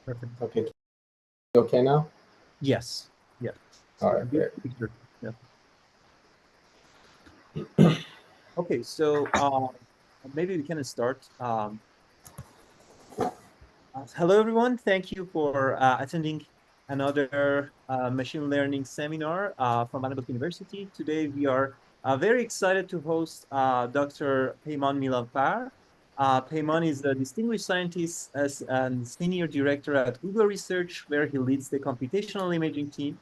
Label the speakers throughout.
Speaker 1: Perfect.
Speaker 2: Okay. Okay now?
Speaker 1: Yes. Yeah.
Speaker 2: All
Speaker 1: So
Speaker 2: right,
Speaker 1: good
Speaker 2: great.
Speaker 1: picture. Yeah. Okay. So maybe we can start. Hello, everyone. Thank you for attending another machine learning seminar from Vanderbilt University. Today, we are very excited to host Dr. Peyman Milanfar. Peyman is a distinguished scientist and senior director at Google Research, where he leads the computational imaging team.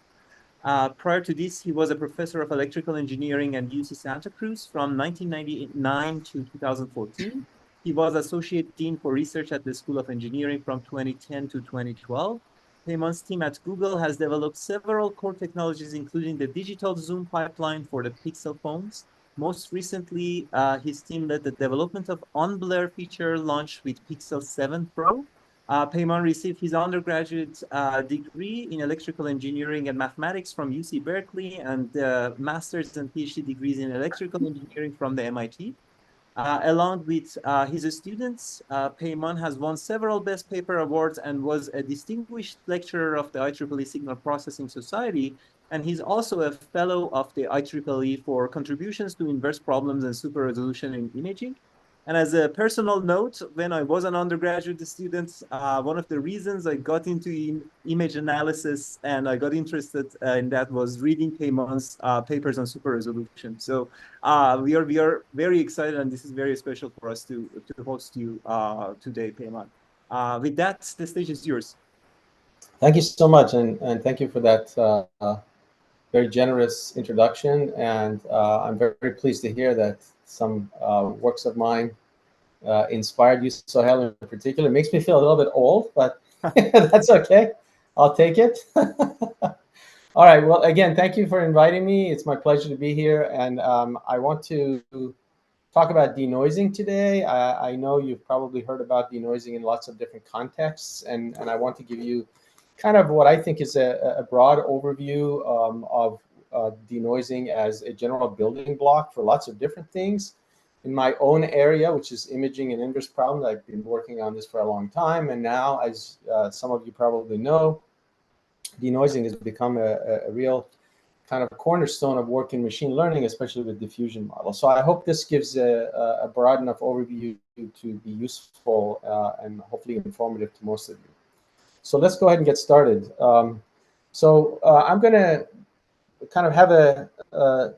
Speaker 1: Prior to this, he was a professor of electrical engineering at UC Santa Cruz from 1999 to 2014. He was associate dean for research at the School of Engineering from 2010 to 2012. Peyman's team at Google has developed several core technologies, including the digital zoom pipeline for the Pixel phones. Most recently, his team led the development of on-blur feature launched with Pixel 7 Pro. Peyman received his undergraduate degree in electrical engineering and mathematics from UC Berkeley and master's and PhD degrees in electrical engineering from the MIT. Along with his students, Peyman has won several Best Paper awards and was a distinguished lecturer of the IEEE Signal Processing Society. And he's also a fellow of the IEEE for contributions to inverse problems and super resolution in imaging. And as a personal note, when I was an undergraduate student, one of the reasons I got into image analysis and I got interested in that was reading Peyman's papers on super resolution. So we are very excited, and this is very special for us to host you today, Peyman. With that, the stage is yours.
Speaker 2: Thank you so much, and thank you for that very generous introduction. And I'm very, very pleased to hear that some works of mine inspired you, Sohail, in particular. It makes me feel a little bit old, but that's okay. I'll take it. All right. Well, again, thank you for inviting me. It's my pleasure to be here, and I want to talk about denoising today. I know you've probably heard about denoising in lots of different contexts, and I want to give you kind of what I think is a broad overview of denoising as a general building block for lots of different things. In my own area, which is imaging and inverse problems, I've been working on this for a long time, and now, as some of you probably know, denoising has become a real kind of a cornerstone of work in machine learning, especially with diffusion models. So I hope this gives a broad enough overview to be useful and hopefully informative to most of you. So let's go ahead and get started. I'm going to kind of have a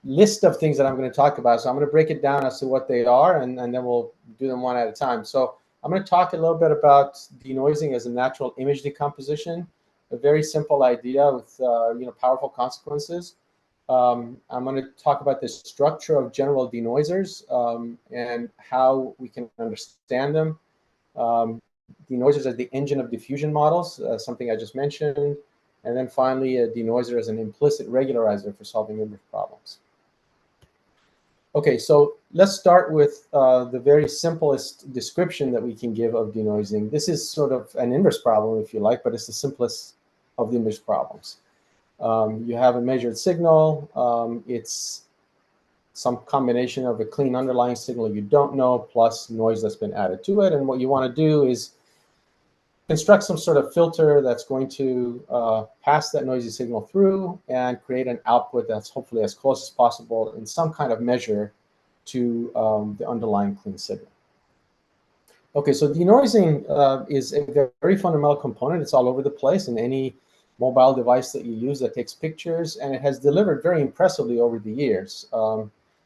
Speaker 2: list of things that I'm going to talk about. So I'm going to break it down as to what they are, and then we'll do them one at a time. So I'm going to talk a little bit about denoising as a natural image decomposition, a very simple idea with powerful consequences. I'm going to talk about the structure of general denoisers and how we can understand them. Denoisers as the engine of diffusion models, something I just mentioned. And then finally, a denoiser as an implicit regularizer for solving inverse problems. Okay, so let's start with the very simplest description that we can give of denoising. This is sort of an inverse problem, if you like, but it's the simplest of the inverse problems. You have a measured signal. It's some combination of a clean underlying signal you don't know plus noise that's been added to it. And what you want to do is construct some sort of filter that's going to pass that noisy signal through and create an output that's hopefully as close as possible in some kind of measure to the underlying clean signal. Okay, so denoising is a very fundamental component. It's all over the place in any mobile device that you use that takes pictures, and it has delivered very impressively over the years.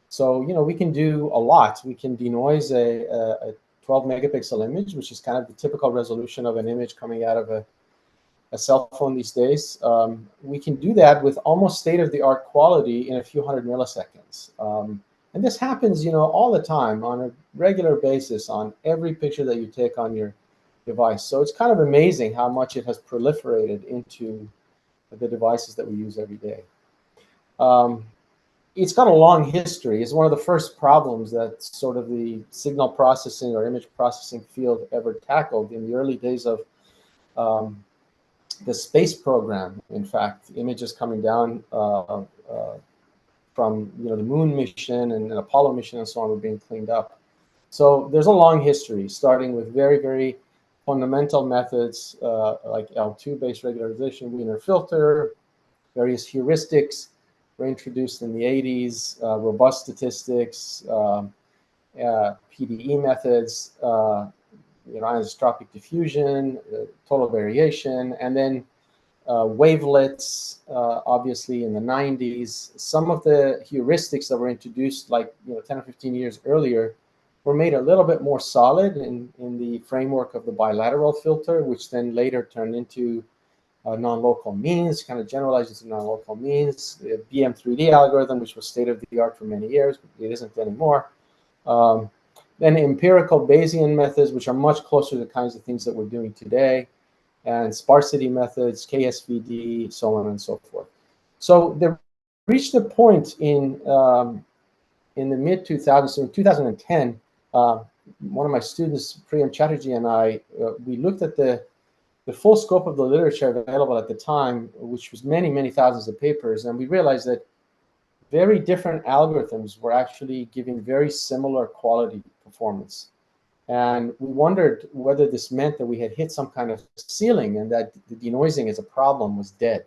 Speaker 2: So, we can do a lot. We can denoise a 12 megapixel image, which is kind of the typical resolution of an image coming out of a cell phone these days. We can do that with almost state-of-the-art quality in a few hundred milliseconds. And this happens, all the time on a regular basis on every picture that you take on your device. So it's kind of amazing how much it has proliferated into the devices that we use every day. It's got a long history. It's one of the first problems that sort of the signal processing or image processing field ever tackled in the early days of the space program. In fact, images coming down from the moon mission and an Apollo mission and so on were being cleaned up. So there's a long history, starting with very, very fundamental methods like L2-based regularization, Wiener filter, various heuristics were introduced in the 80s, robust statistics, PDE methods, anisotropic diffusion, total variation, and then wavelets, obviously in the 90s. Some of the heuristics that were introduced like 10 or 15 years earlier were made a little bit more solid in the framework of the bilateral filter, which then later turned into non-local means, kind of generalized into non-local means. The BM3D algorithm, which was state-of-the-art for many years, but it isn't anymore. Then empirical Bayesian methods, which are much closer to the kinds of things that we're doing today, and sparsity methods, KSVD, so on and so forth. So they reached a point in the mid-2000s, so in 2010, one of my students, Priyam Chatterjee, and I, we looked at the full scope of the literature available at the time, which was many, many thousands of papers, and we realized that very different algorithms were actually giving very similar quality performance. And we wondered whether this meant that we had hit some kind of ceiling and that the denoising as a problem was dead.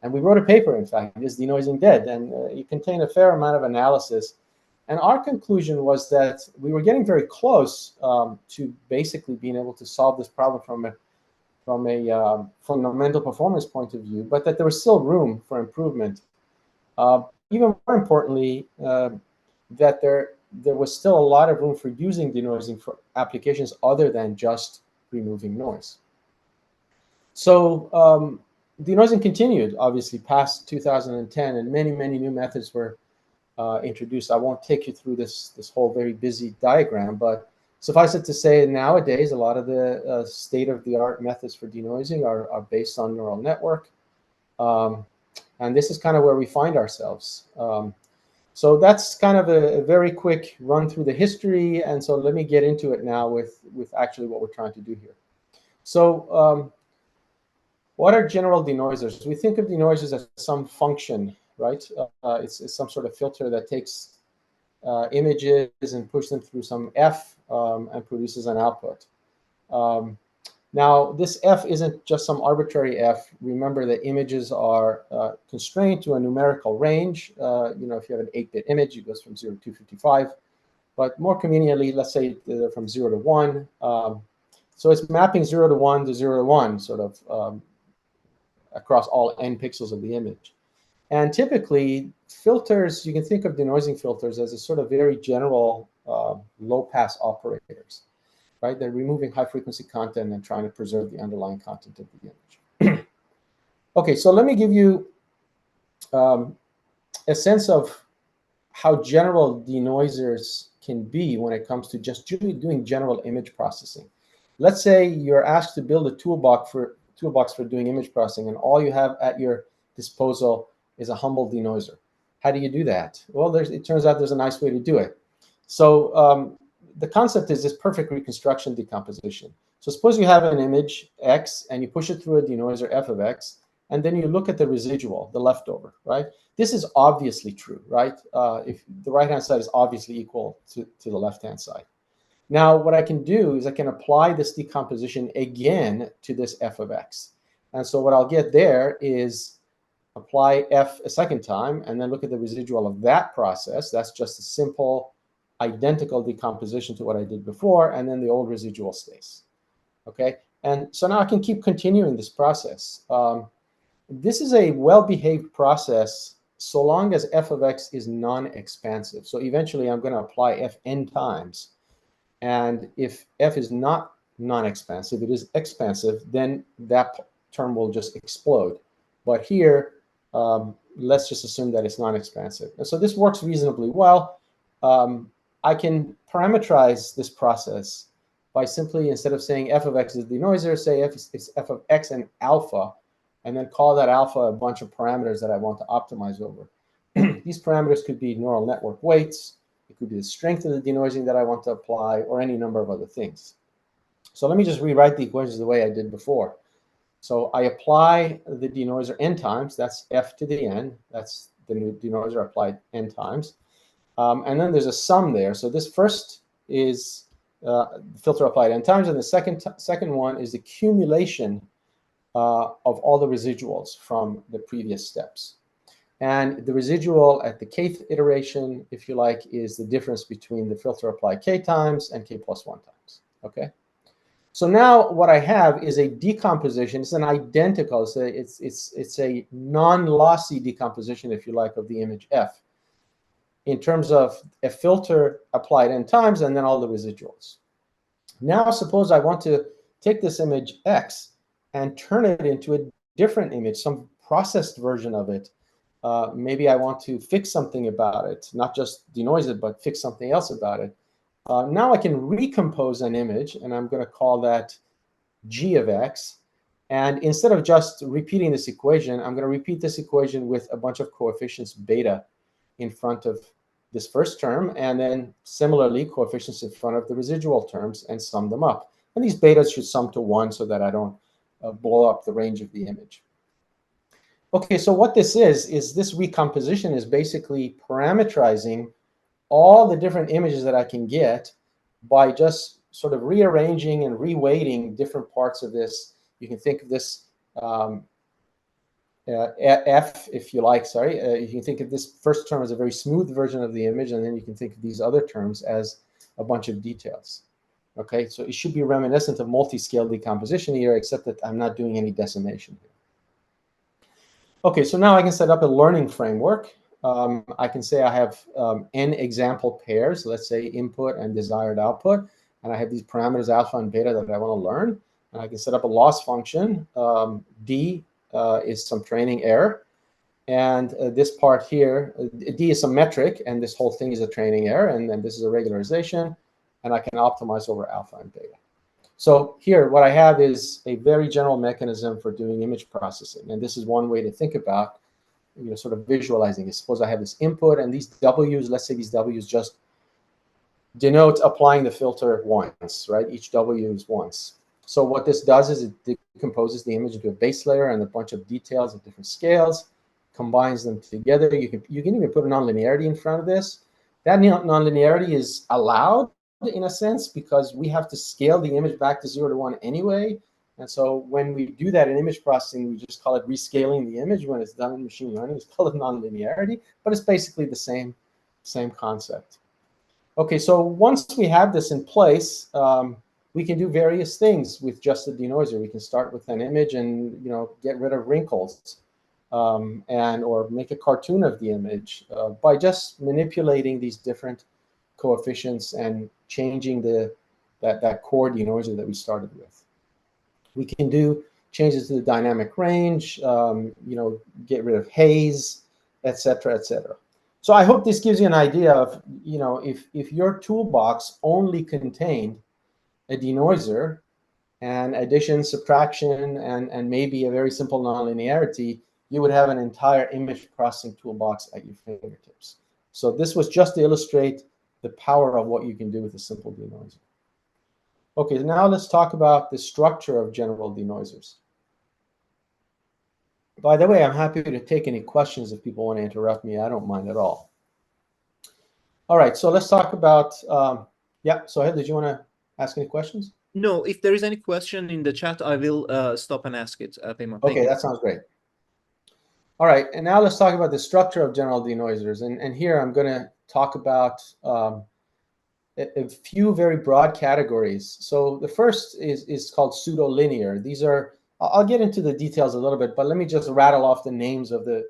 Speaker 2: And we wrote a paper, in fact, is denoising dead? And it contained a fair amount of analysis. And our conclusion was that we were getting very close to basically being able to solve this problem from a fundamental performance point of view, but that there was still room for improvement. Even more importantly, that there was still a lot of room for using denoising for applications other than just removing noise. So denoising continued, obviously, past 2010, and many, many new methods were introduced. I won't take you through this whole very busy diagram, but suffice it to say, nowadays, a lot of the state-of-the-art methods for denoising are based on neural network. And this is kind of where we find ourselves. So that's kind of a very quick run through the history. And so let me get into it now with actually what we're trying to do here. So what are general denoisers? We think of denoisers as some function, right? It's some sort of filter that takes images and pushes them through some F and produces an output. Now, this F isn't just some arbitrary F. Remember that images are constrained to a numerical range. If you have an 8-bit image, it goes from 0 to 255. But more conveniently, let's say they're from 0 to 1. So it's mapping 0 to 1 to 0 to 1, sort of across all n pixels of the image. And typically, filters, you can think of denoising filters as a sort of very general low-pass operators. Right? They're removing high-frequency content and trying to preserve the underlying content of the image. Okay, so let me give you a sense of how general denoisers can be when it comes to just doing general image processing. Let's say you're asked to build a toolbox for doing image processing, and all you have at your disposal is a humble denoiser. How do you do that? Well, it turns out there's a nice way to do it. So the concept is this perfect reconstruction decomposition. So suppose you have an image X and you push it through a denoiser F of X, and then you look at the residual, the leftover, right? This is obviously true, right? If the right-hand side is obviously equal to the left-hand side. Now, what I can do is I can apply this decomposition again to this F of X. And so what I'll get there is apply F a second time, and then look at the residual of that process. That's just a simple identical decomposition to what I did before, and then the old residual stays. Okay, and so now I can keep continuing this process. This is a well-behaved process so long as F of X is non-expansive. So eventually I'm going to apply F n times. And if F is not non-expansive, it is expansive, then that term will just explode. But here, let's just assume that it's non-expansive. And so this works reasonably well. I can parameterize this process by simply, instead of saying F of X is the denoiser, say it's F of X and alpha, and then call that alpha a bunch of parameters that I want to optimize over. These parameters could be neural network weights, it could be the strength of the denoising that I want to apply, or any number of other things. So let me just rewrite the equations the way I did before. So I apply the denoiser n times, that's F to the n, that's the new denoiser applied n times. And then there's a sum there. So this first is filter applied n times, and the second one is the accumulation of all the residuals from the previous steps. And the residual at the kth iteration, if you like, is the difference between the filter applied k times and k plus 1 times. Okay. So now what I have is a decomposition. It's an identical, it's a non-lossy decomposition, if you like, of the image f in terms of a filter applied n times and then all the residuals. Now suppose I want to take this image x and turn it into a different image, some processed version of it. Maybe I want to fix something about it, not just denoise it, but fix something else about it. Now I can recompose an image, and I'm going to call that g of x. And instead of just repeating this equation, I'm going to repeat this equation with a bunch of coefficients beta in front of this first term, and then similarly coefficients in front of the residual terms, and sum them up. And these betas should sum to 1 so that I don't blow up the range of the image. Okay, so what this is this recomposition is basically parameterizing all the different images that I can get by just sort of rearranging and reweighting different parts of this. You can think of this F, if you like, sorry. You can think of this first term as a very smooth version of the image, and then you can think of these other terms as a bunch of details. Okay, so it should be reminiscent of multi-scale decomposition here, except that I'm not doing any decimation here. Okay, so now I can set up a learning framework. I can say I have n example pairs, let's say input and desired output, and I have these parameters alpha and beta that I want to learn. And I can set up a loss function. D is some training error. And this part here, D is some metric, and this whole thing is a training error, and then this is a regularization, and I can optimize over alpha and beta. So here, what I have is a very general mechanism for doing image processing, and this is one way to think about, sort of visualizing it. Suppose I have this input, and these W's, let's say these W's just denote applying the filter once, right? Each W is once. So what this does is it decomposes the image into a base layer and a bunch of details at different scales, combines them together. You can even put a nonlinearity in front of this. That nonlinearity is allowed in a sense because we have to scale the image back to 0 to 1 anyway. And so when we do that in image processing, we just call it rescaling the image. When it's done in machine learning, it's called nonlinearity, but it's basically the same concept. Okay, so once we have this in place, we can do various things with just the denoiser. We can start with an image and get rid of wrinkles, or make a cartoon of the image by just manipulating these different coefficients and changing that core denoiser that we started with. We can do changes to the dynamic range, get rid of haze, etc., etc. So I hope this gives you an idea of, if your toolbox only contained a denoiser and addition, subtraction, and maybe a very simple nonlinearity, you would have an entire image processing toolbox at your fingertips. So this was just to illustrate the power of what you can do with a simple denoiser. Okay, now let's talk about the structure of general denoisers. By the way, I'm happy to take any questions if people want to interrupt me. I don't mind at all. All right, so let's talk about, yeah, Sohail, did you want to ask any questions?
Speaker 1: No, if there is any question in the chat, I will stop and ask it, Peyman.
Speaker 2: Okay, that sounds great. All right, and now let's talk about the structure of general denoisers. And here I'm going to talk about a few very broad categories. So the first is called pseudo-linear. These are, I'll get into the details a little bit, but let me just rattle off the names of the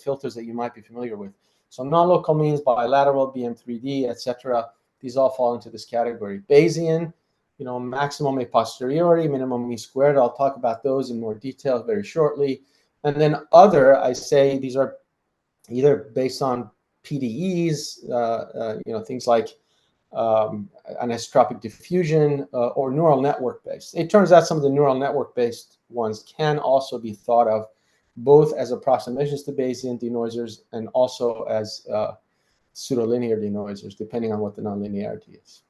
Speaker 2: filters that you might be familiar with. So non-local means, bilateral, BM3D, etc. These all fall into this category. Bayesian, maximum a posteriori, minimum mean squared. I'll talk about those in more detail very shortly. And then other, I say these are either based on PDEs, things like anisotropic diffusion, or neural network based. It turns out some of the neural network based ones can also be thought of both as approximations to Bayesian denoisers and also as pseudo-linear denoisers, depending on what the nonlinearity is.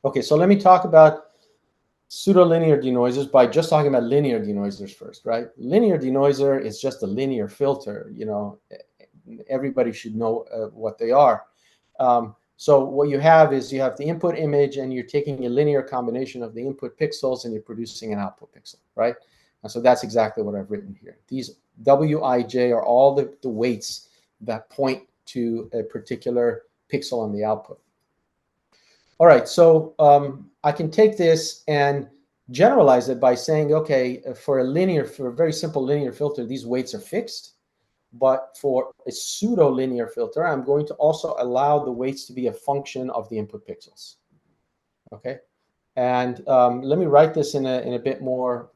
Speaker 2: Okay, so let me talk about pseudo-linear denoisers by just talking about linear denoisers first, right? Linear denoiser is just a linear filter. Everybody should know what they are. So what you have is you have the input image, and you're taking a linear combination of the input pixels, and you're producing an output pixel, right? And so that's exactly what I've written here. These Wij are all the weights that point to a particular pixel on the output. All right, so I can take this and generalize it by saying, okay, for a very simple linear filter, these weights are fixed. But for a pseudo-linear filter, I'm going to also allow the weights to be a function of the input pixels. Okay, and let me write this in a bit more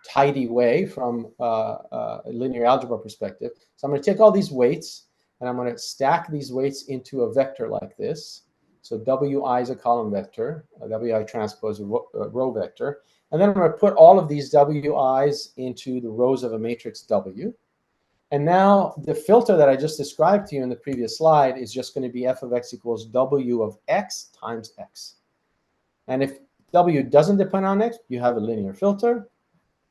Speaker 2: tidy way from a linear algebra perspective. So I'm going to take all these weights, and I'm going to stack these weights into a vector like this. So Wi is a column vector, Wi transpose a row vector. And then I'm going to put all of these Wi's into the rows of a matrix W. And now the filter that I just described to you in the previous slide is just going to be f of x equals W of x times x. And if W doesn't depend on x, you have a linear filter.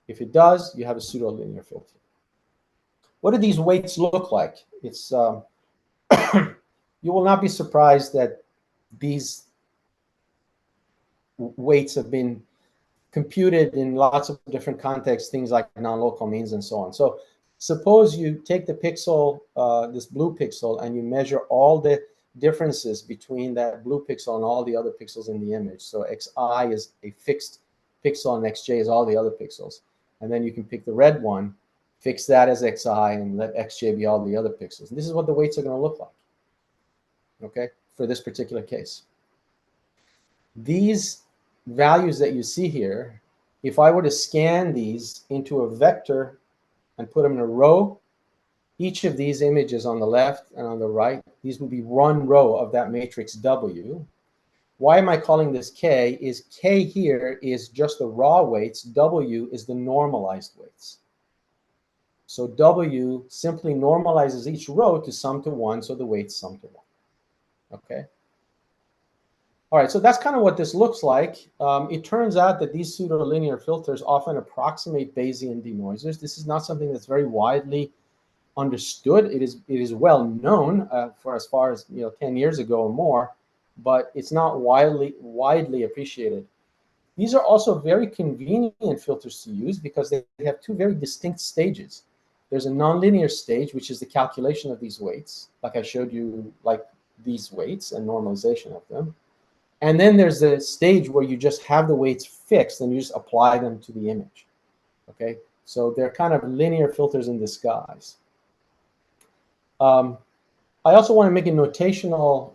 Speaker 2: If it does, you have a pseudo-linear filter. What do these weights look like? It's you will not be surprised that these weights have been computed in lots of different contexts, things like non-local means and so on. So suppose you take the pixel, this blue pixel, and you measure all the differences between that blue pixel and all the other pixels in the image. So xi is a fixed pixel and xj is all the other pixels. And then you can pick the red one, fix that as xi, and let xj be all the other pixels. And this is what the weights are going to look like, okay, for this particular case. These values that you see here, if I were to scan these into a vector and put them in a row, each of these images on the left and on the right, these would be one row of that matrix W. Why am I calling this K? Is K here is just the raw weights, W is the normalized weights. So W simply normalizes each row to sum to 1, so the weights sum to 1, okay? All right, so that's kind of what this looks like. It turns out that these pseudo-linear filters often approximate Bayesian denoisers. This is not something that's very widely understood. It is well known for as far as 10 years ago or more, but it's not widely appreciated. These are also very convenient filters to use because they have two very distinct stages. There's a nonlinear stage, which is the calculation of these weights, like I showed you, like these weights and normalization of them. And then there's a stage where you just have the weights fixed and you just apply them to the image, okay? So they're kind of linear filters in disguise. I also want to make a notational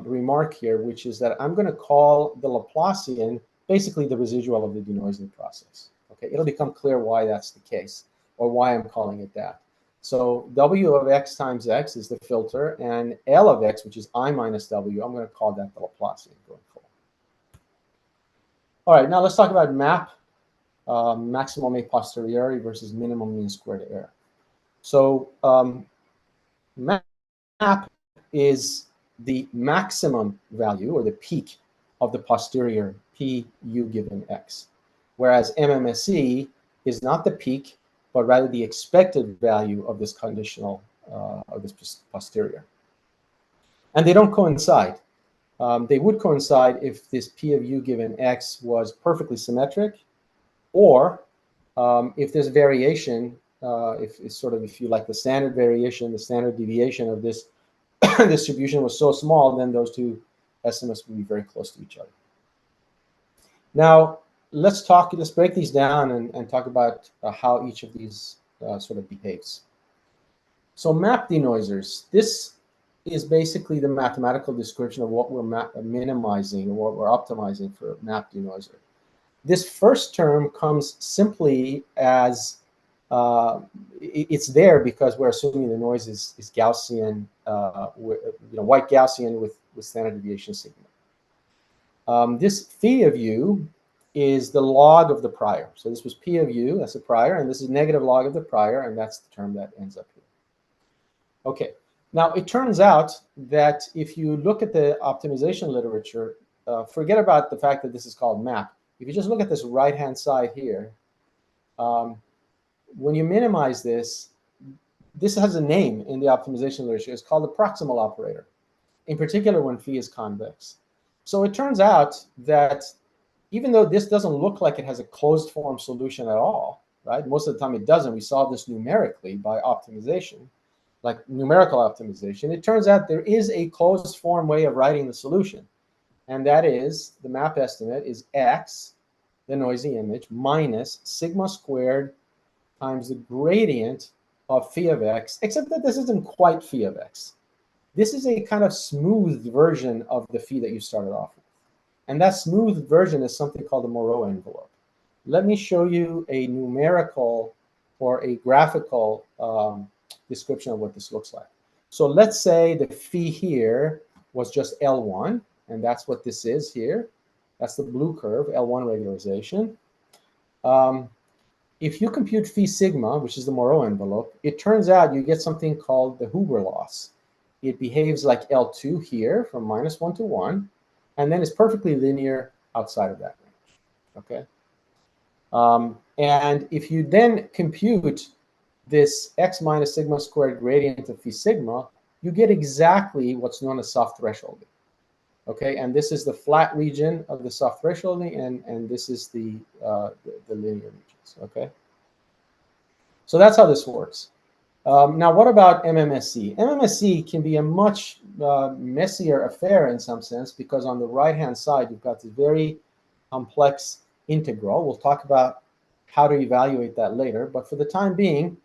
Speaker 2: remark here, which is that I'm going to call the Laplacian basically the residual of the denoising process, okay? It'll become clear why that's the case or why I'm calling it that. So W of x times x is the filter, and L of x, which is I minus W, I'm going to call that the Laplacian going forward. All right, now let's talk about MAP, maximum a posteriori versus minimum mean squared error. So MAP is the maximum value or the peak of the posterior Pu given x, whereas MMSE is not the peak, but rather the expected value of this conditional, of this posterior. And they don't coincide. They would coincide if this P of u given x was perfectly symmetric, or if there's variation, if you like the standard variation, the standard deviation of this distribution was so small, then those two estimates would be very close to each other. Now, let's break these down and talk about how each of these sort of behaves. So map denoisers, this is basically the mathematical description of what we're minimizing or what we're optimizing for map denoiser. This first term comes simply as, it's there because we're assuming the noise is Gaussian, white Gaussian with standard deviation sigma. This phi of u is the log of the prior. So this was P of u, that's the prior, and this is negative log of the prior, and that's the term that ends up here. Okay, now it turns out that if you look at the optimization literature, forget about the fact that this is called MAP. If you just look at this right-hand side here, when you minimize this, this has a name in the optimization literature. It's called the proximal operator. in particular when phi is convex. So it turns out that even though this doesn't look like it has a closed form solution at all, right? Most of the time it doesn't. We solve this numerically by optimization, like numerical optimization. It turns out there is a closed form way of writing the solution. And that is, the map estimate is x, the noisy image, minus sigma squared times the gradient of phi of x, except that this isn't quite phi of x. This is a kind of smooth version of the phi that you started off with. And that smooth version is something called the Moreau envelope. Let me show you a numerical or a graphical description of what this looks like. So let's say the phi here was just L1, and that's what this is here. That's the blue curve, L1 regularization. If you compute phi sigma, which is the Moreau envelope, it turns out you get something called the Huber loss. It behaves like L2 here from -1 to 1, and then it's perfectly linear outside of that range, okay? And if you then compute this x minus sigma squared gradient of phi sigma, you get exactly what's known as soft thresholding, okay? And this is the flat region of the soft thresholding, and this is the linear regions, okay? So that's how this works. Now, what about MMSE? MMSE can be a much messier affair in some sense, because on the right-hand side, you've got this very complex integral. We'll talk about how to evaluate that later. But for the time being,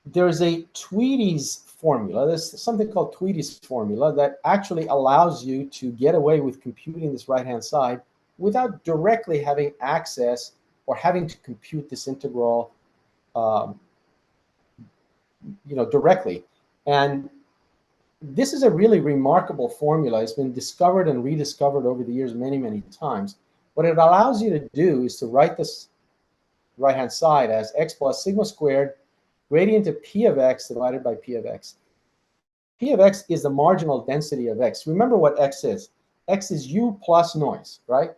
Speaker 2: there's a Tweedy's formula. There's something called Tweedy's formula that actually allows you to get away with computing this right-hand side without directly having access or having to compute this integral directly. And this is a really remarkable formula. It's been discovered and rediscovered over the years many, many times. What it allows you to do is to write this right-hand side as x plus sigma squared gradient of p of x divided by p of x. P of x is the marginal density of x. Remember what x is. X is u plus noise, right?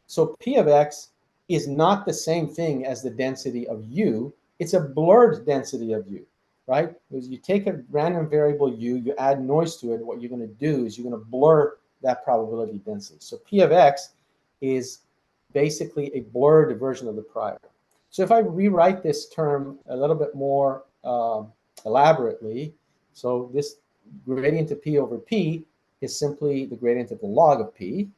Speaker 2: So P of x is not the same thing as the density of u. It's a blurred density of u, right? Because you take a random variable u, you add noise to it, what you're going to do is you're going to blur that probability density. So P of x is basically a blurred version of the prior. So if I rewrite this term a little bit more elaborately, so this gradient of P over P is simply the gradient of the log of P.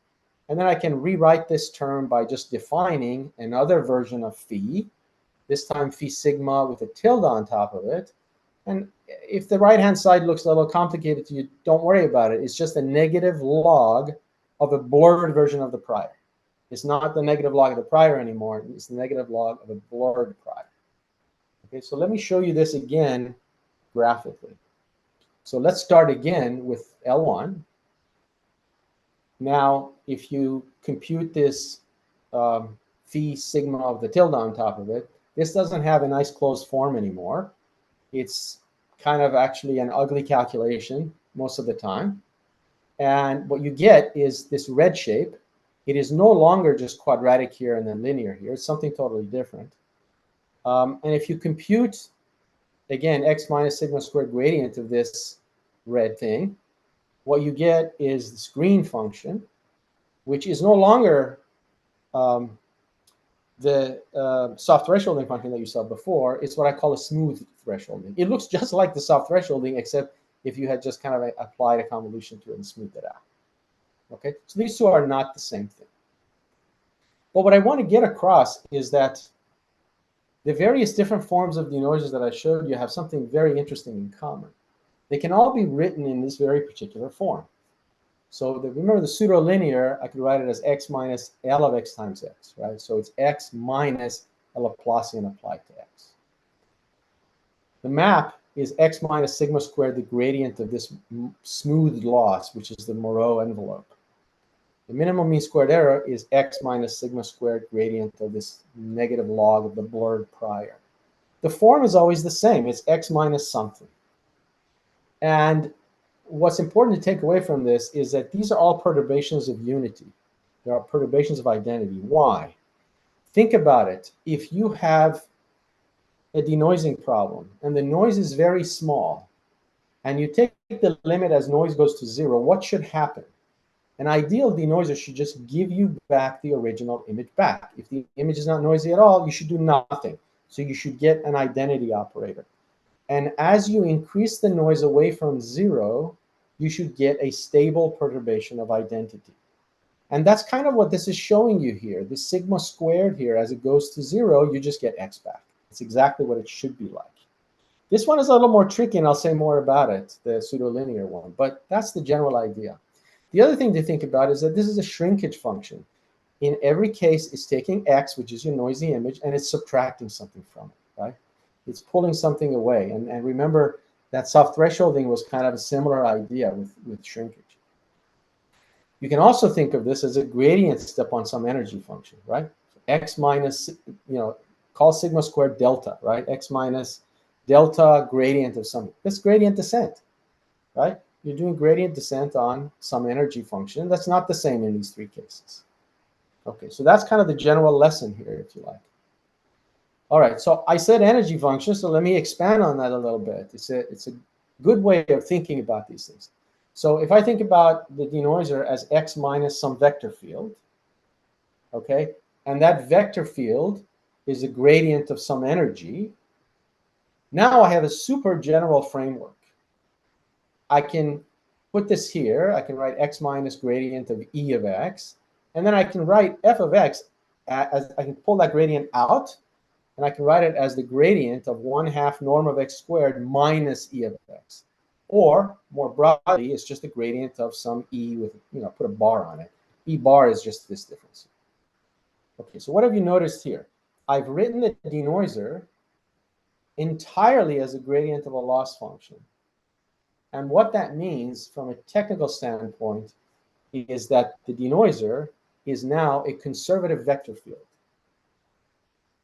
Speaker 2: And then I can rewrite this term by just defining another version of phi, this time phi sigma with a tilde on top of it. And if the right-hand side looks a little complicated to you, don't worry about it. It's just a negative log of a blurred version of the prior. It's not the negative log of the prior anymore. It's the negative log of a blurred prior. Okay, so let me show you this again graphically. So let's start again with L1. Now, if you compute this phi sigma of the tilde on top of it, this doesn't have a nice closed form anymore. It's kind of actually an ugly calculation most of the time. And what you get is this red shape. It is no longer just quadratic here and then linear here. It's something totally different. And if you compute, again, x minus sigma squared gradient of this red thing, what you get is this green function, which is no longer the soft thresholding function that you saw before. It's what I call a smooth thresholding. It looks just like the soft thresholding, except if you had just kind of applied a convolution to it and smoothed it out. Okay, so these two are not the same thing. But what I want to get across is that the various different forms of denoisers that I showed you have something very interesting in common. They can all be written in this very particular form. So remember the pseudo-linear, I could write it as x minus L of x times x, right? So it's x minus a Laplacian applied to x. The map is x minus sigma squared, the gradient of this smooth loss, which is the Moreau envelope. The minimum mean squared error is x minus sigma squared gradient of this negative log of the blurred prior. The form is always the same. It's x minus something. And what's important to take away from this is that these are all perturbations of unity. They are perturbations of identity. Why? Think about it. If you have a denoising problem and the noise is very small, and you take the limit as noise goes to 0, what should happen? An ideal denoiser should just give you back the original image back. If the image is not noisy at all, you should do nothing. So you should get an identity operator. And as you increase the noise away from 0, you should get a stable perturbation of identity. And that's kind of what this is showing you here. The sigma squared here, as it goes to 0, you just get x back. It's exactly what it should be like. This one is a little more tricky, and I'll say more about it, the pseudolinear one, but that's the general idea. The other thing to think about is that this is a shrinkage function. In every case, it's taking x, which is your noisy image, and it's subtracting something from it, right? It's pulling something away. And remember, that soft thresholding was kind of a similar idea with shrinkage. You can also think of this as a gradient step on some energy function, right? X minus, call sigma squared delta, right? X minus delta gradient of something. That's gradient descent, right? You're doing gradient descent on some energy function. That's not the same in these three cases. Okay, so that's kind of the general lesson here, if you like. All right, so I said energy function, so let me expand on that a little bit. It's a good way of thinking about these things. So if I think about the denoiser as x minus some vector field, okay, and that vector field is a gradient of some energy, now I have a super general framework. I can put this here. I can write x minus gradient of e of x, and then I can write f of x as I can pull that gradient out, and I can write it as the gradient of 1/2 norm of x squared minus e of x. Or more broadly, it's just a gradient of some e with, put a bar on it. E bar is just this difference. Okay, so what have you noticed here? I've written the denoiser entirely as a gradient of a loss function. And what that means from a technical standpoint is that the denoiser is now a conservative vector field.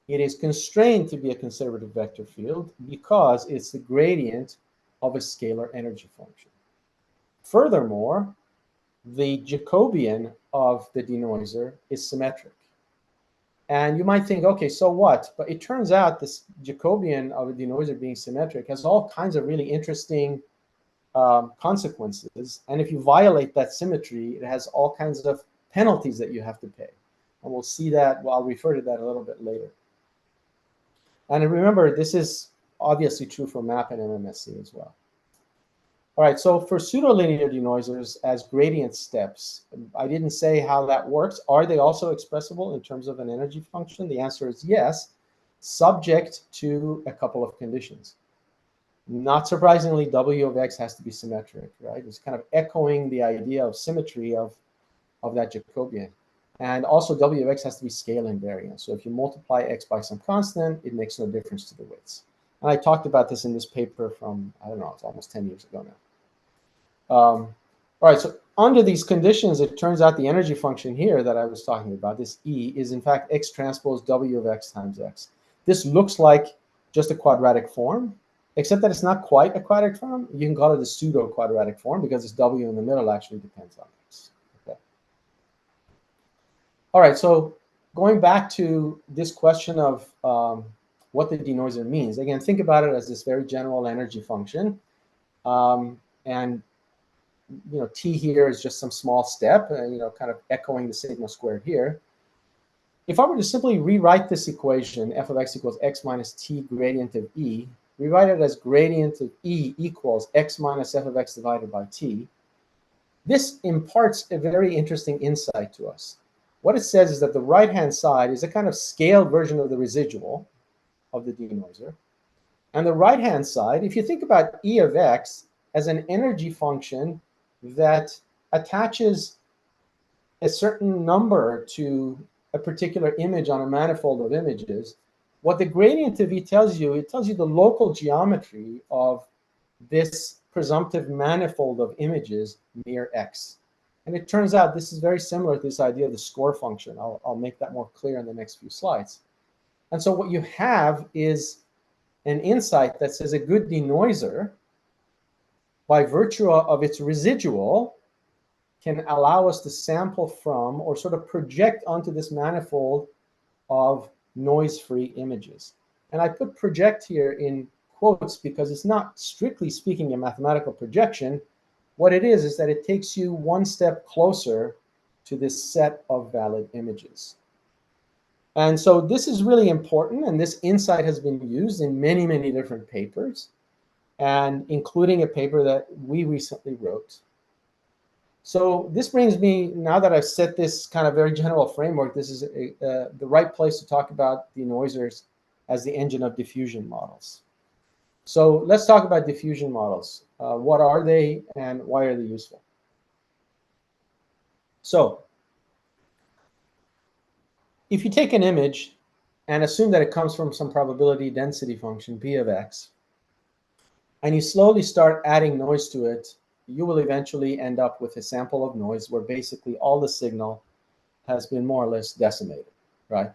Speaker 2: It is constrained to be a conservative vector field because it's the gradient of a scalar energy function. Furthermore, the Jacobian of the denoiser is symmetric. And you might think, okay, so what? But it turns out this Jacobian of a denoiser being symmetric has all kinds of really interesting consequences. And if you violate that symmetry, it has all kinds of penalties that you have to pay. And we'll see that, well, I'll refer to that a little bit later. And remember, this is obviously true for MAP and MMSC as well. All right, so for pseudolinear denoisers as gradient steps, I didn't say how that works. Are they also expressible in terms of an energy function? The answer is yes, subject to a couple of conditions. Not surprisingly, W of x has to be symmetric, right? It's kind of echoing the idea of symmetry of that Jacobian. And also W of x has to be scale invariant. So if you multiply x by some constant, it makes no difference to the widths. And I talked about this in this paper from, I don't know, it's almost 10 years ago now. All right, so under these conditions, it turns out the energy function here that I was talking about, this E, is in fact x transpose W of x times x. This looks like just a quadratic form, except that it's not quite a quadratic form. You can call it a pseudo-quadratic form because this W in the middle actually depends on x. Okay. All right, so going back to this question of what the denoiser means. Again, think about it as this very general energy function. And t here is just some small step, kind of echoing the sigma squared here. If I were to simply rewrite this equation, f of x equals x minus t gradient of e, rewrite it as gradient of e equals x minus f of x divided by t, this imparts a very interesting insight to us. What it says is that the right-hand side is a kind of scaled version of the residual of the denoiser. And the right-hand side, if you think about e of x as an energy function that attaches a certain number to a particular image on a manifold of images, what the gradient of E tells you, it tells you the local geometry of this presumptive manifold of images near X. And it turns out this is very similar to this idea of the score function. I'll make that more clear in the next few slides. And so what you have is an insight that says a good denoiser, by virtue of its residual, can allow us to sample from or sort of project onto this manifold of noise-free images. And I put project here in quotes because it's not strictly speaking a mathematical projection. What it is that it takes you one step closer to this set of valid images. And so this is really important, and this insight has been used in many, many different papers, and including a paper that we recently wrote. So this brings me, now that I've set this kind of very general framework, this is the right place to talk about denoisers as the engine of diffusion models. So let's talk about diffusion models. What are they and why are they useful? So if you take an image and assume that it comes from some probability density function, P of x, and you slowly start adding noise to it, you will eventually end up with a sample of noise where basically all the signal has been more or less decimated, right?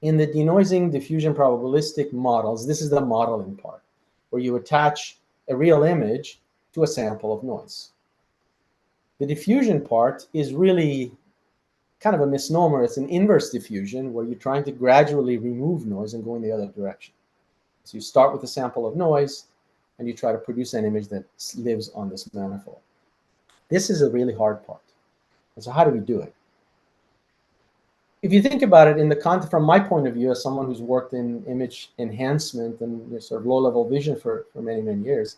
Speaker 2: In the denoising diffusion probabilistic models, this is the modeling part, where you attach a real image to a sample of noise. The diffusion part is really kind of a misnomer. It's an inverse diffusion where you're trying to gradually remove noise and go in the other direction. So you start with a sample of noise and you try to produce an image that lives on this manifold. This is a really hard part. And so how do we do it? If you think about it in the context, from my point of view, as someone who's worked in image enhancement and sort of low-level vision for many, many years,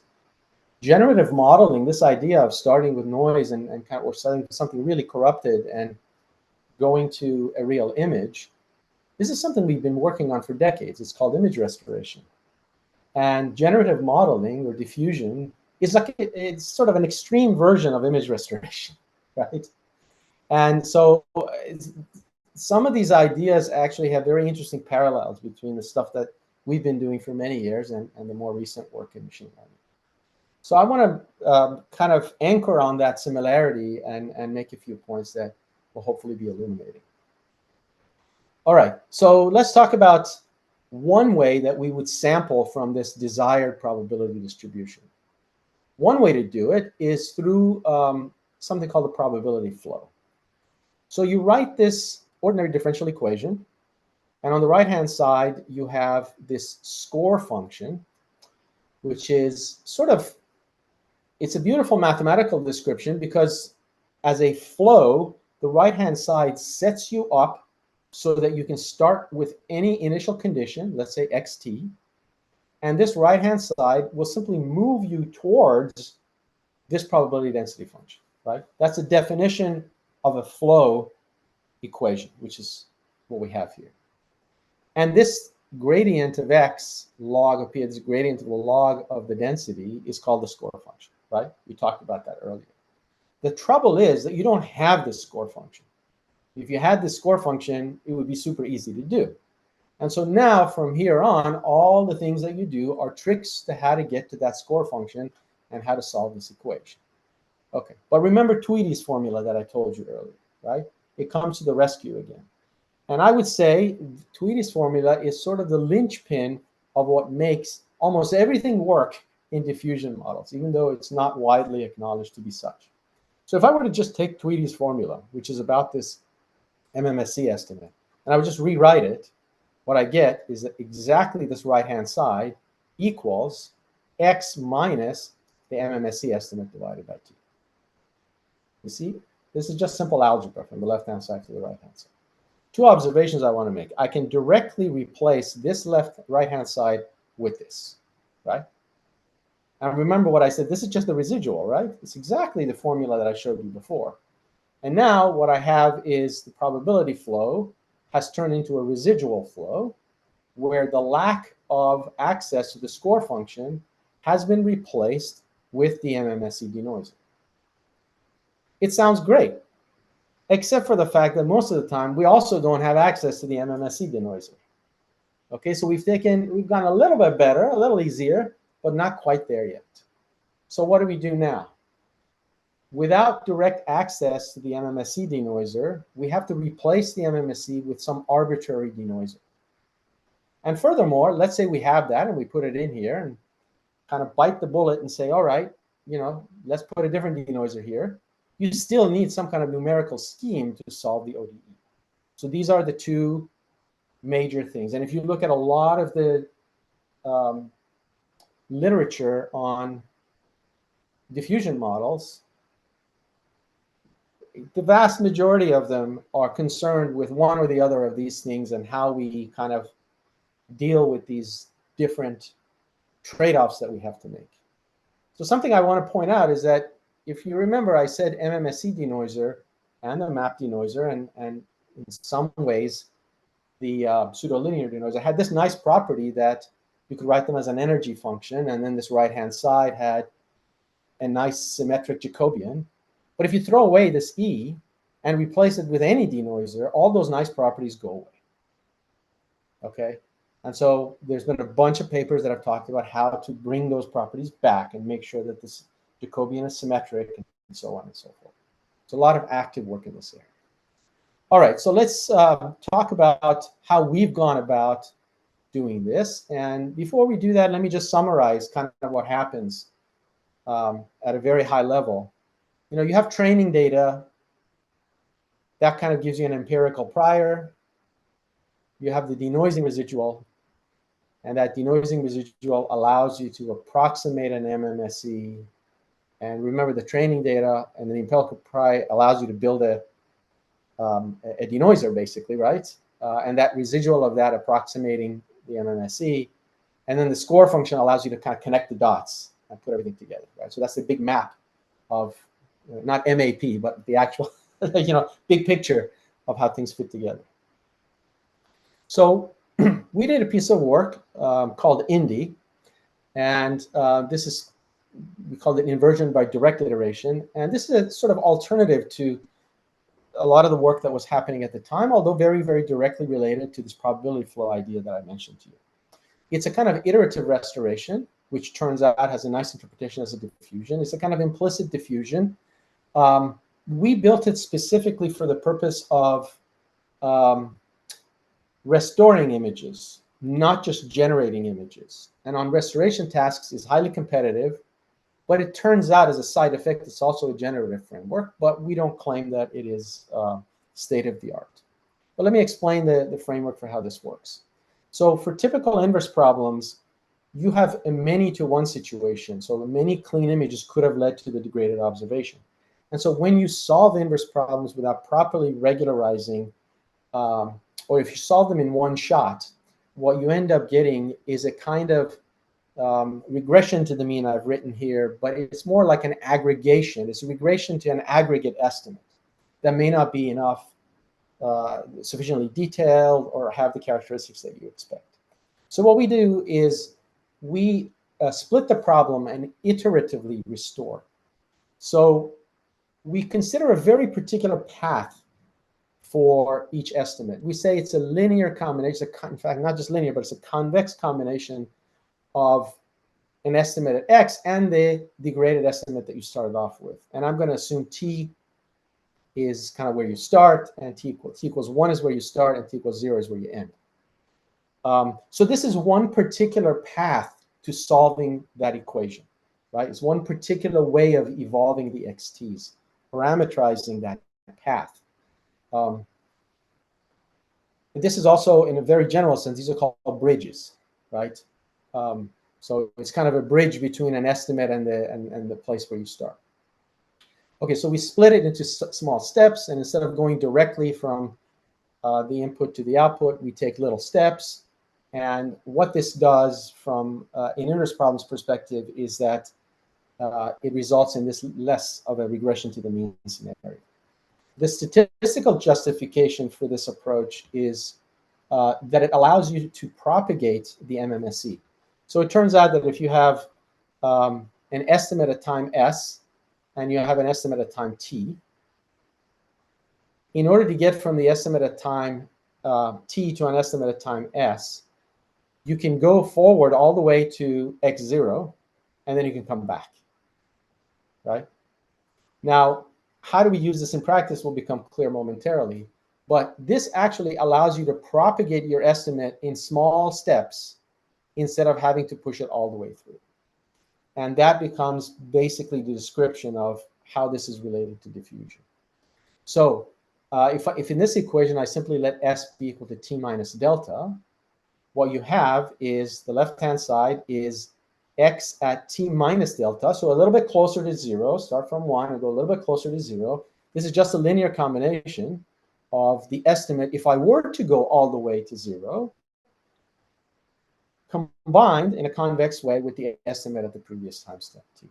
Speaker 2: generative modeling, this idea of starting with noise and kind of, or starting with something really corrupted and going to a real image, this is something we've been working on for decades. It's called image restoration. And generative modeling or diffusion is like, it's sort of an extreme version of image restoration, right? And so some of these ideas actually have very interesting parallels between the stuff that we've been doing for many years and the more recent work in machine learning. So I want to kind of anchor on that similarity and make a few points that will hopefully be illuminating. All right, so let's talk about one way that we would sample from this desired probability distribution. One way to do it is through something called the probability flow. So you write this ordinary differential equation, and on the right-hand side, you have this score function, which is sort of, it's a beautiful mathematical description because as a flow, the right-hand side sets you up so that you can start with any initial condition, let's say xt, and this right-hand side will simply move you towards this probability density function, right? That's a definition of a flow equation, which is what we have here. And this gradient of x log of p, this gradient of the log of the density is called the score function, right? We talked about that earlier. The trouble is that you don't have this score function. If you had this score function, it would be super easy to do. And so now from here on, all the things that you do are tricks to how to get to that score function and how to solve this equation. Okay, but remember Tweedy's formula that I told you earlier, right? It comes to the rescue again. And I would say Tweedy's formula is sort of the linchpin of what makes almost everything work in diffusion models, even though it's not widely acknowledged to be such. So if I were to just take Tweedy's formula, which is about this MMSE estimate, and I would just rewrite it, what I get is that exactly this right-hand side equals x minus the MMSE estimate divided by t. You see, this is just simple algebra from the left-hand side to the right-hand side. Two observations I want to make. I can directly replace this right-hand side with this, right? And remember what I said, this is just the residual, right? It's exactly the formula that I showed you before. And now what I have is the probability flow has turned into a residual flow where the lack of access to the score function has been replaced with the MMSE denoiser. It sounds great, except for the fact that most of the time we also don't have access to the MMSE denoiser. Okay, so we've gone a little bit better, a little easier, but not quite there yet. So what do we do now? Without direct access to the MMSE denoiser, we have to replace the MMSE with some arbitrary denoiser. And furthermore, let's say we have that and we put it in here and kind of bite the bullet and say, all right, you know, let's put a different denoiser here. You still need some kind of numerical scheme to solve the ODE. So these are the two major things. And if you look at a lot of the literature on diffusion models, the vast majority of them are concerned with one or the other of these things and how we kind of deal with these different trade-offs that we have to make. So something I want to point out is that if you remember, I said MMSE denoiser and the map denoiser, and in some ways the pseudo-linear denoiser had this nice property that you could write them as an energy function, and then this right-hand side had a nice symmetric Jacobian. But if you throw away this E and replace it with any denoiser, all those nice properties go away. Okay? And so there's been a bunch of papers that have talked about how to bring those properties back and make sure that this Jacobian is symmetric and so on and so forth. So a lot of active work in this area. All right, so let's talk about how we've gone about doing this. And before we do that, let me just summarize kind of what happens at a very high level. You know, you have training data. That kind of gives you an empirical prior. You have the denoising residual. And that denoising residual allows you to approximate an MMSE. And remember, the training data and the empirical prior allows you to build a denoiser, basically, right? And that residual of that approximating the MMSE. And then the score function allows you to kind of connect the dots and put everything together, right? So that's the big map of, not MAP, but the actual, big picture of how things fit together. So we did a piece of work called INDI, and we called it inversion by direct iteration. And this is a sort of alternative to a lot of the work that was happening at the time, although very, very directly related to this probability flow idea that I mentioned to you. It's a kind of iterative restoration, which turns out has a nice interpretation as a diffusion. It's a kind of implicit diffusion. We built it specifically for the purpose of restoring images, not just generating images. And on restoration tasks is highly competitive, but it turns out as a side effect, it's also a generative framework, but we don't claim that it is state of the art. But let me explain the framework for how this works. So for typical inverse problems, you have a many-to-one situation. So the many clean images could have led to the degraded observation. And so when you solve inverse problems without properly regularizing, or if you solve them in one shot, what you end up getting is a kind of regression to the mean I've written here, but it's more like an aggregation. It's a regression to an aggregate estimate that may not be enough, sufficiently detailed or have the characteristics that you expect. So what we do is we split the problem and iteratively restore. So we consider a very particular path for each estimate. We say it's a linear combination, in fact, not just linear, but it's a convex combination of an estimate at X and the degraded estimate that you started off with. And I'm going to assume T is kind of where you start, and T equals 1 is where you start, and T equals 0 is where you end. So this is one particular path to solving that equation, right? It's one particular way of evolving the XTs, parameterizing that path. This is also, in a very general sense, these are called bridges, right? So it's kind of a bridge between an estimate and the place where you start. Okay, so we split it into small steps, and instead of going directly from the input to the output, we take little steps. And what this does from an inverse problems perspective is that it results in this less of a regression to the mean scenario. The statistical justification for this approach is that it allows you to propagate the MMSE. So it turns out that if you have an estimate at time S and you have an estimate at time T, in order to get from the estimate at time T to an estimate at time S, you can go forward all the way to X0, and then you can come back, right? Now, how do we use this in practice will become clear momentarily, but this actually allows you to propagate your estimate in small steps instead of having to push it all the way through. And that becomes basically the description of how this is related to diffusion. So if in this equation I simply let S be equal to T minus delta, what you have is the left-hand side is x at t minus delta, so a little bit closer to 0, start from 1 and go a little bit closer to 0. This is just a linear combination of the estimate if I were to go all the way to 0, combined in a convex way with the estimate at the previous time step t.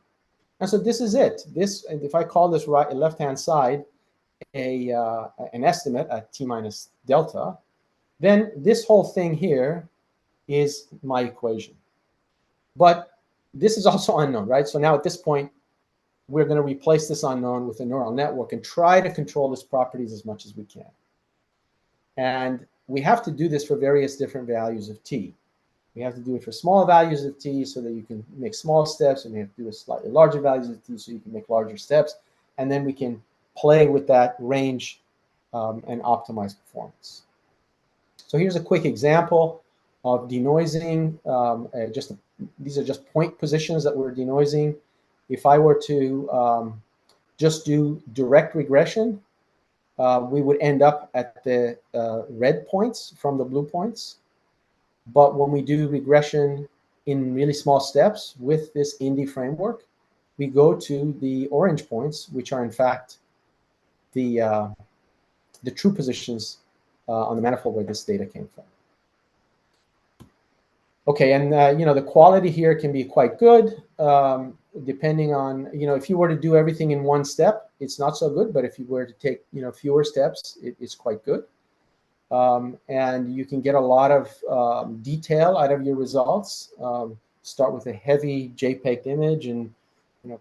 Speaker 2: And so this is it. This, if I call this right left-hand side an estimate at t minus delta, then this whole thing here is my equation. But this is also unknown, right? So now at this point, we're going to replace this unknown with a neural network and try to control its properties as much as we can. And we have to do this for various different values of t. We have to do it for small values of t so that you can make small steps, and we have to do it slightly larger values of t so you can make larger steps. And then we can play with that range and optimize performance. So here's a quick example of denoising. These are just point positions that we're denoising. If I were to just do direct regression, we would end up at the red points from the blue points. But when we do regression in really small steps with this INDI framework, we go to the orange points, which are in fact the true positions on the manifold where this data came from. Okay, and the quality here can be quite good, depending on, if you were to do everything in one step, it's not so good. But if you were to take, fewer steps, it's quite good. And you can get a lot of detail out of your results. Start with a heavy JPEG image and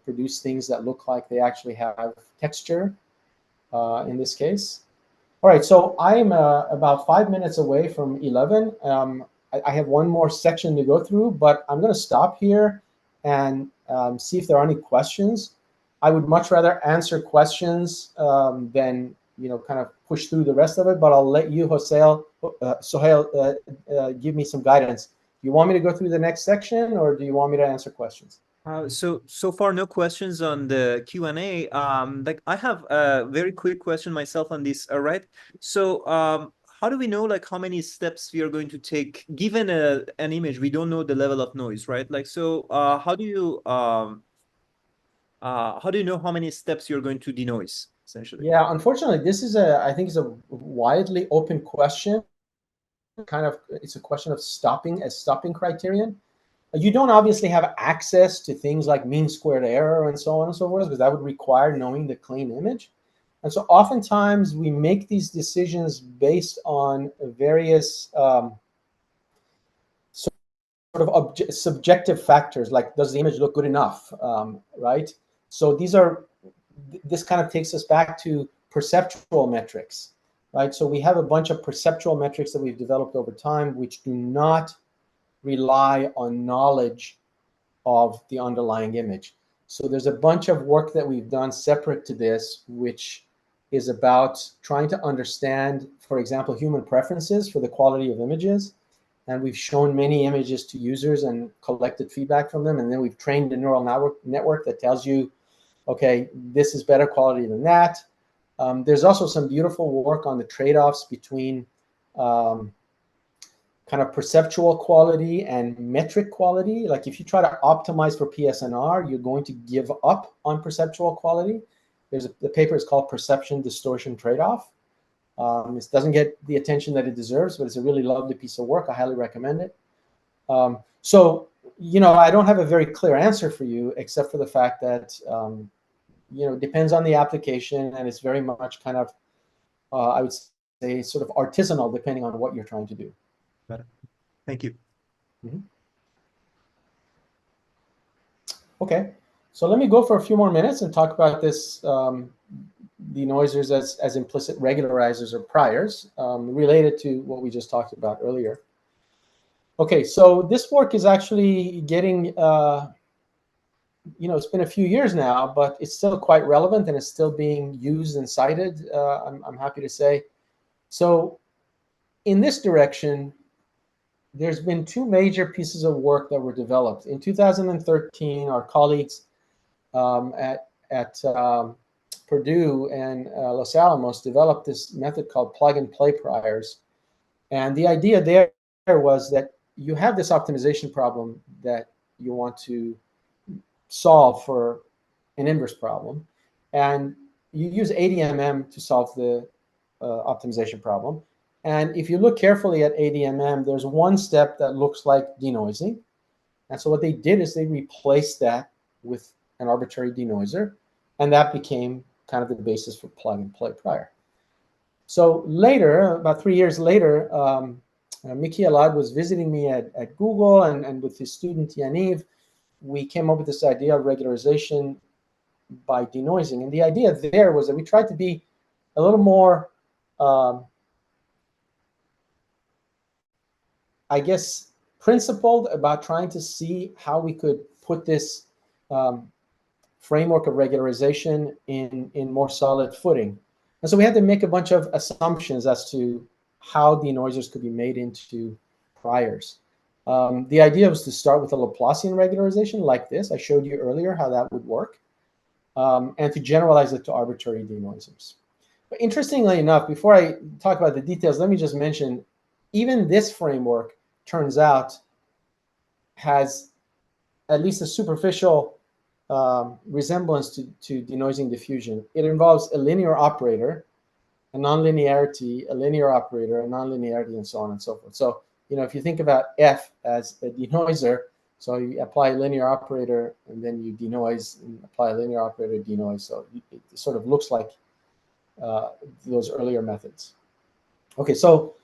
Speaker 2: produce things that look like they actually have texture in this case. All right, so I'm about 5 minutes away from 11. I have one more section to go through, but I'm going to stop here and see if there are any questions. I would much rather answer questions than kind of push through the rest of it, but I'll let you, Sohail, give me some guidance. Do you want me to go through the next section, or do you want me to answer questions?
Speaker 1: So far, no questions on the Q&A. Like I have a very quick question myself on this. All right. So how do we know like how many steps we are going to take given an image? We don't know the level of noise, right? Like so, how do you know how many steps you're going to denoise essentially?
Speaker 2: Yeah, unfortunately, this is I think is a widely open question. It's a question of stopping criterion. You don't obviously have access to things like mean squared error and so on and so forth, because that would require knowing the clean image. And so oftentimes we make these decisions based on various sort of subjective factors, like does the image look good enough, right? So this kind of takes us back to perceptual metrics, right? So we have a bunch of perceptual metrics that we've developed over time, which do not rely on knowledge of the underlying image. So there's a bunch of work that we've done separate to this, which is about trying to understand, for example, human preferences for the quality of images. And we've shown many images to users and collected feedback from them. And then we've trained a neural network that tells you, okay, this is better quality than that. There's also some beautiful work on the trade-offs between kind of perceptual quality and metric quality. Like if you try to optimize for PSNR, you're going to give up on perceptual quality. The paper is called Perception Distortion Trade-off. This doesn't get the attention that it deserves, but it's a really lovely piece of work. I highly recommend it. So, I don't have a very clear answer for you, except for the fact that, it depends on the application, and it's very much kind of, I would say, sort of artisanal, depending on what you're trying to do.
Speaker 1: Got it. Thank you.
Speaker 2: Mm-hmm. Okay, so let me go for a few more minutes and talk about this denoisers as implicit regularizers or priors, related to what we just talked about earlier. Okay, so this work is actually getting, it's been a few years now, but it's still quite relevant and it's still being used and cited, I'm happy to say. So in this direction, there's been two major pieces of work that were developed. In 2013, our colleagues at Purdue and Los Alamos developed this method called plug-and-play priors. And the idea there was that you have this optimization problem that you want to solve for an inverse problem, and you use ADMM to solve the optimization problem. And if you look carefully at ADMM, there's one step that looks like denoising. And so what they did is they replaced that with an arbitrary denoiser, and that became kind of the basis for plug and play prior. So later, about 3 years later, Mickey Alad was visiting me at Google, and with his student Yaniv, we came up with this idea of regularization by denoising. And the idea there was that we tried to be a little more, I guess, principled about trying to see how we could put this framework of regularization in more solid footing. And so we had to make a bunch of assumptions as to how denoisers could be made into priors. The idea was to start with a Laplacian regularization like this. I showed you earlier how that would work, and to generalize it to arbitrary denoisers. But interestingly enough, before I talk about the details, let me just mention, even this framework turns out has at least a superficial resemblance to denoising diffusion. It involves a linear operator, a nonlinearity, a linear operator, a nonlinearity, and so on and so forth. So, if you think about F as a denoiser, so you apply a linear operator, and then you denoise, and apply a linear operator, denoise. So it sort of looks like those earlier methods. Okay, so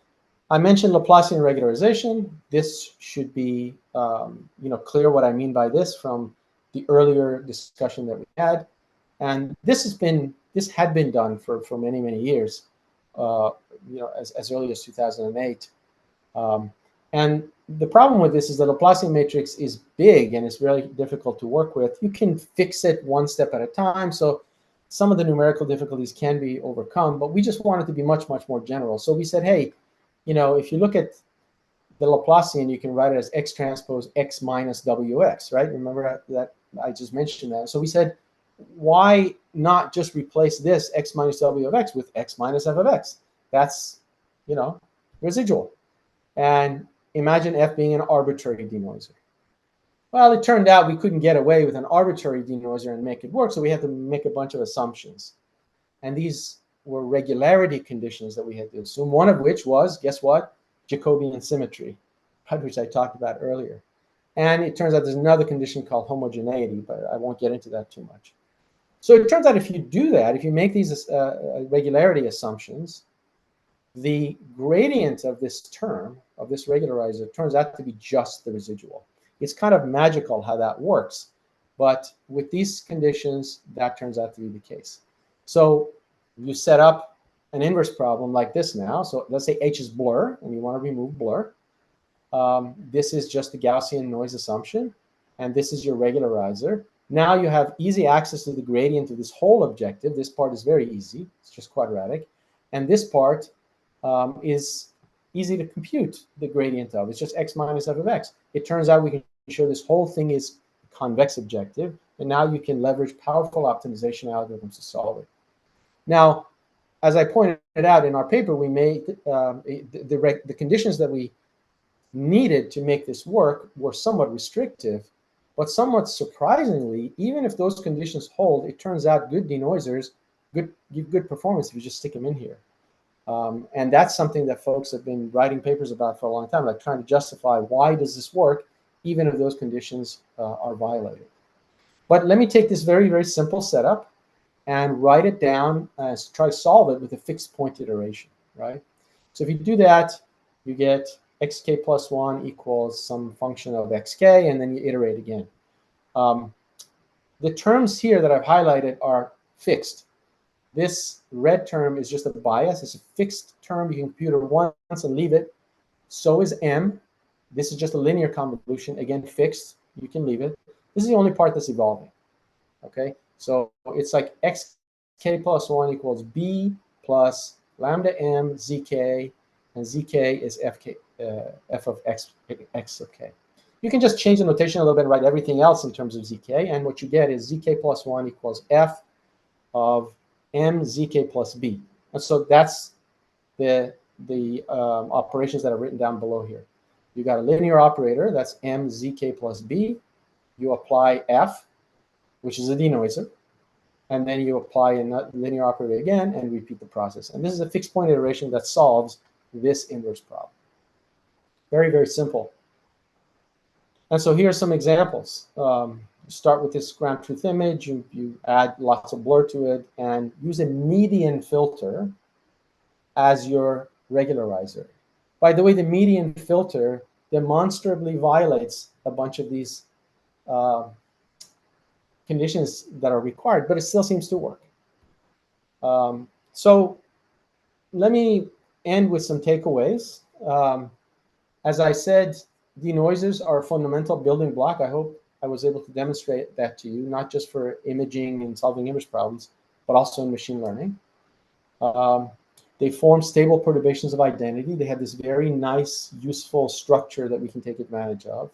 Speaker 2: I mentioned Laplacian regularization. This should be clear what I mean by this from the earlier discussion that we had, and this had been done for many years, as early as 2008. And the problem with this is the Laplacian matrix is big and it's really difficult to work with. You can fix it one step at a time, so some of the numerical difficulties can be overcome, but we just want it to be much more general. So we said, hey, if you look at the Laplacian, you can write it as x transpose x minus wx, right? Remember that I just mentioned that. So we said, why not just replace this x minus w of x with x minus f of x? That's, residual. And imagine f being an arbitrary denoiser. Well, it turned out we couldn't get away with an arbitrary denoiser and make it work, so we had to make a bunch of assumptions. And these were regularity conditions that we had to assume, one of which was, guess what? Jacobian symmetry, which I talked about earlier. And it turns out there's another condition called homogeneity, but I won't get into that too much. So it turns out if you do that, if you make these regularity assumptions, the gradient of this term, of this regularizer, turns out to be just the residual. It's kind of magical how that works, but with these conditions, that turns out to be the case. So you set up an inverse problem like this now. So let's say H is blur, and you want to remove blur. This is just the Gaussian noise assumption, and this is your regularizer. Now you have easy access to the gradient of this whole objective. This part is very easy. It's just quadratic. And this part is easy to compute the gradient of. It's just x minus f of x. It turns out we can show this whole thing is convex objective, and now you can leverage powerful optimization algorithms to solve it. Now, as I pointed out in our paper, we made the conditions that we needed to make this work were somewhat restrictive, but somewhat surprisingly, even if those conditions hold, it turns out good denoisers give good performance if you just stick them in here. And that's something that folks have been writing papers about for a long time, like trying to justify why does this work, even if those conditions are violated. But let me take this very simple setup and write it down and try to solve it with a fixed point iteration, right? So if you do that, you get xk plus 1 equals some function of xk, and then you iterate again. The terms here that I've highlighted are fixed. This red term is just a bias. It's a fixed term. You can compute it once and leave it. So is m. This is just a linear convolution. Again, fixed. You can leave it. This is the only part that's evolving. Okay? So it's like xk plus 1 equals b plus lambda m zk, and zk is f of x of k. You can just change the notation a little bit and write everything else in terms of zk, and what you get is zk plus 1 equals f of m zk plus b. And so that's the operations that are written down below here. You got a linear operator, that's m zk plus b, you apply F, which is a denoiser, and then you apply a linear operator again and repeat the process. And this is a fixed point iteration that solves this inverse problem. Very, very simple. And so here are some examples. Start with this ground truth image, you add lots of blur to it, and use a median filter as your regularizer. By the way, the median filter demonstrably violates a bunch of these conditions that are required, but it still seems to work. So let me end with some takeaways. As I said, denoisers are a fundamental building block. I hope I was able to demonstrate that to you, not just for imaging and solving image problems, but also in machine learning. They form stable perturbations of identity. They have this very nice, useful structure that we can take advantage of.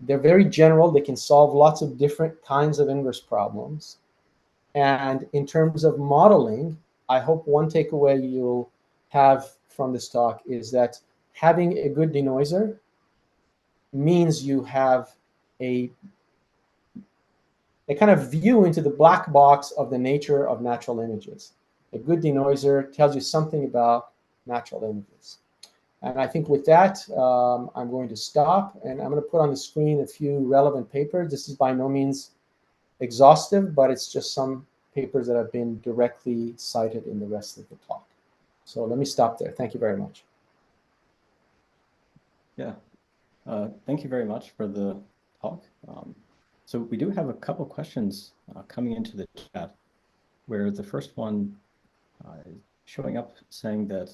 Speaker 2: They're very general. They can solve lots of different kinds of inverse problems. And in terms of modeling, I hope one takeaway you'll have from this talk is that having a good denoiser means you have a kind of view into the black box of the nature of natural images. A good denoiser tells you something about natural images. And I think with that, I'm going to stop, and I'm going to put on the screen a few relevant papers. This is by no means exhaustive, but it's just some papers that have been directly cited in the rest of the talk. So let me stop there. Thank you very much.
Speaker 3: Yeah, thank you very much for the talk. So we do have a couple questions coming into the chat, where the first one is showing up saying that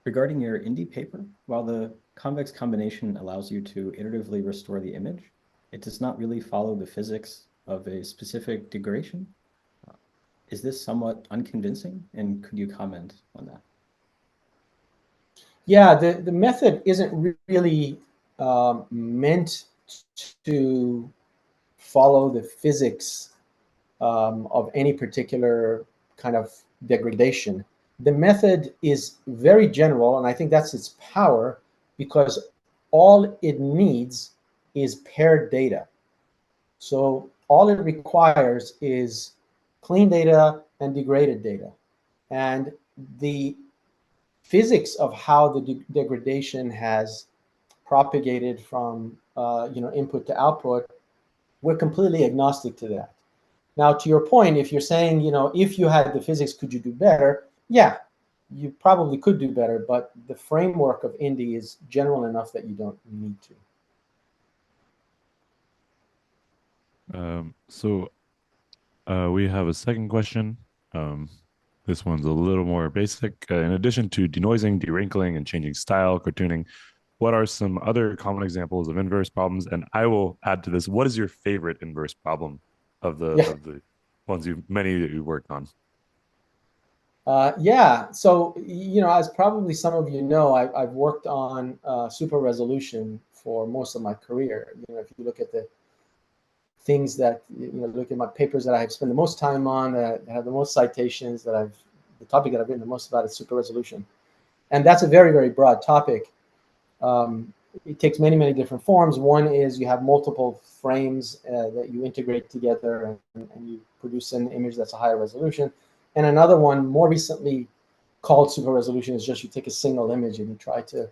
Speaker 3: regarding your Indy paper, while the convex combination allows you to iteratively restore the image, it does not really follow the physics of a specific degradation. Is this somewhat unconvincing? And could you comment on that?
Speaker 2: Yeah, the method isn't really meant to follow the physics of any particular kind of degradation. The method is very general, and I think that's its power, because all it needs is paired data. So all it requires is clean data and degraded data. And the physics of how the degradation has propagated from input to output, we're completely agnostic to that. Now, to your point, if you're saying, if you had the physics, could you do better? Yeah, you probably could do better, but the framework of Indy is general enough that you don't need
Speaker 4: to. We have a second question. This one's a little more basic. In addition to denoising, dewrinkling, and changing style, cartooning, what are some other common examples of inverse problems? And I will add to this, what is your favorite inverse problem of the ones many that you worked on?
Speaker 2: Yeah, so, as probably some of you know, I've worked on super resolution for most of my career. If you look at the things that, look at my papers that I have spent the most time on, that have the most citations, the topic that I've written the most about is super resolution. And that's a very, very broad topic. It takes many, many different forms. One is you have multiple frames that you integrate together and you produce an image that's a higher resolution. And another one, more recently called super resolution, is just you take a single image and you try to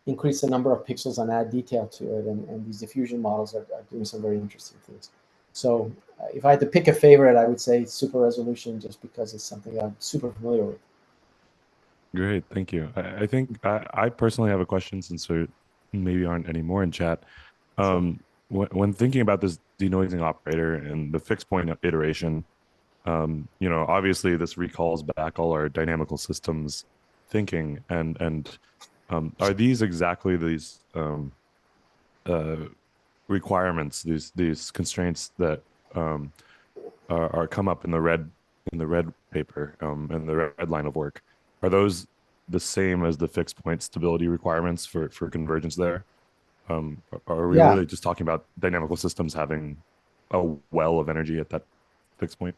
Speaker 2: increase the number of pixels and add detail to it. And these diffusion models are doing some very interesting things. So if I had to pick a favorite, I would say super resolution, just because it's something I'm super familiar with.
Speaker 4: Great, thank you. I think I personally have a question, since there maybe aren't any more in chat. When thinking about this denoising operator and the fixed point iteration, obviously this recalls back all our dynamical systems thinking, and are these exactly these requirements, these constraints that are come up in the red paper and the red line of work? Are those the same as the fixed point stability requirements for convergence there? Are we really just talking about dynamical systems having a well of energy at that fixed point?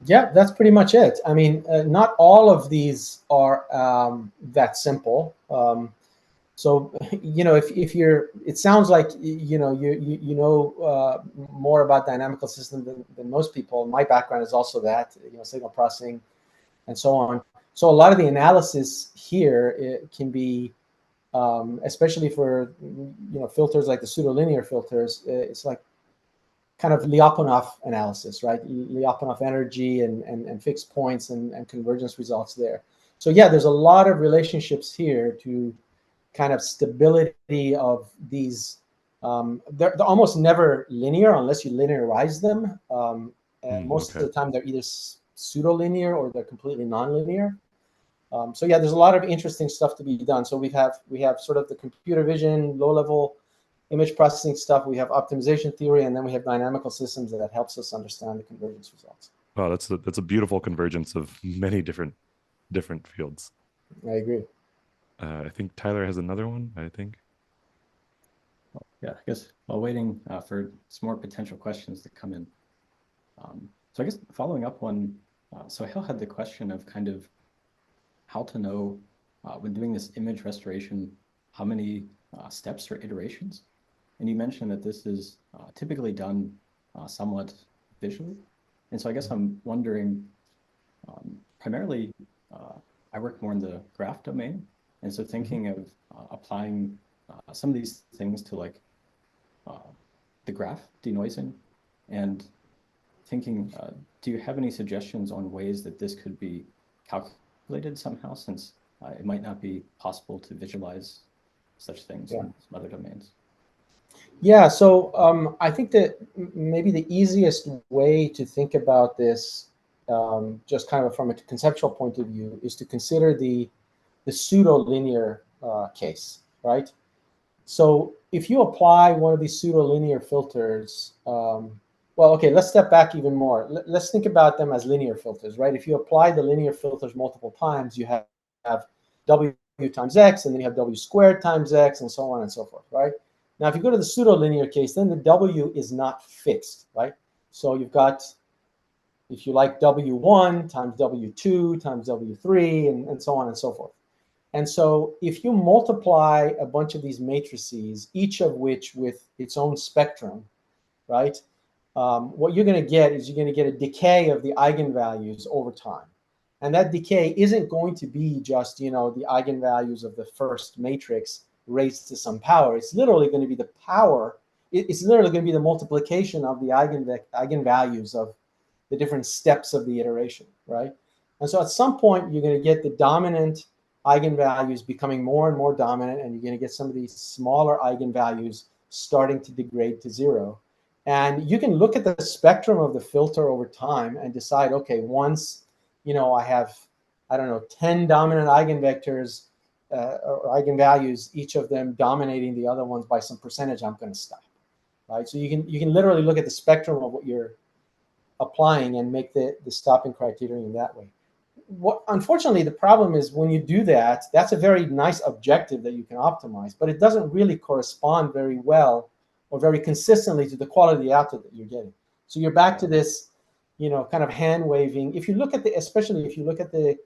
Speaker 2: Yeah, that's pretty much it. I mean, not all of these are that simple. So, if you're, it sounds like, you know more about dynamical systems than most people. My background is also that, signal processing and so on. So a lot of the analysis here, it can be, especially for, filters like the pseudolinear filters, it's like kind of Lyapunov analysis, right? Lyapunov energy and fixed points and convergence results there. So yeah, there's a lot of relationships here to kind of stability of these. They're almost never linear unless you linearize them. And most of the time they're either pseudo-linear or they're completely non-linear. So yeah, there's a lot of interesting stuff to be done. So we have sort of the computer vision, low-level image processing stuff. We have optimization theory, and then we have dynamical systems that helps us understand the convergence results.
Speaker 4: Oh, that's a beautiful convergence of many different fields.
Speaker 2: I agree.
Speaker 4: I think Tyler has another one. I think.
Speaker 3: Yeah, I guess while waiting for some more potential questions to come in. So I guess following up on, so Hale had the question of kind of how to know when doing this image restoration, how many steps or iterations. And you mentioned that this is typically done somewhat visually. And so I guess I'm wondering, primarily, I work more in the graph domain. And so thinking of applying some of these things to like the graph denoising, and thinking, do you have any suggestions on ways that this could be calculated somehow, since it might not be possible to visualize such things in some other domains?
Speaker 2: Yeah, so I think that maybe the easiest way to think about this, just kind of from a conceptual point of view, is to consider the pseudo-linear case, right? So if you apply one of these pseudo-linear filters, well, okay, let's step back even more. Let's think about them as linear filters, right? If you apply the linear filters multiple times, you have W times X, and then you have W squared times X, and so on and so forth, right? Now, if you go to the pseudo-linear case, then the W is not fixed, right? So you've got, if you like, W1 times W2 times W3, and so on and so forth. And so if you multiply a bunch of these matrices, each of which with its own spectrum, right, what you're going to get is you're going to get a decay of the eigenvalues over time. And that decay isn't going to be just, the eigenvalues of the first matrix raised to some power. It's literally going to be the power. It's literally going to be the multiplication of the eigenvalues of the different steps of the iteration, right? And so at some point, you're going to get the dominant eigenvalues becoming more and more dominant, and you're going to get some of these smaller eigenvalues starting to degrade to zero. And you can look at the spectrum of the filter over time and decide, okay, once, I have, I don't know, 10 dominant eigenvectors or eigenvalues, each of them dominating the other ones by some percentage, I'm going to stop, right? So you can literally look at the spectrum of what you're applying and make the stopping criterion that way. Unfortunately, the problem is when you do that, that's a very nice objective that you can optimize, but it doesn't really correspond very well or very consistently to the quality of the output that you're getting. So you're back to this, kind of hand waving. If you look at especially if you look at the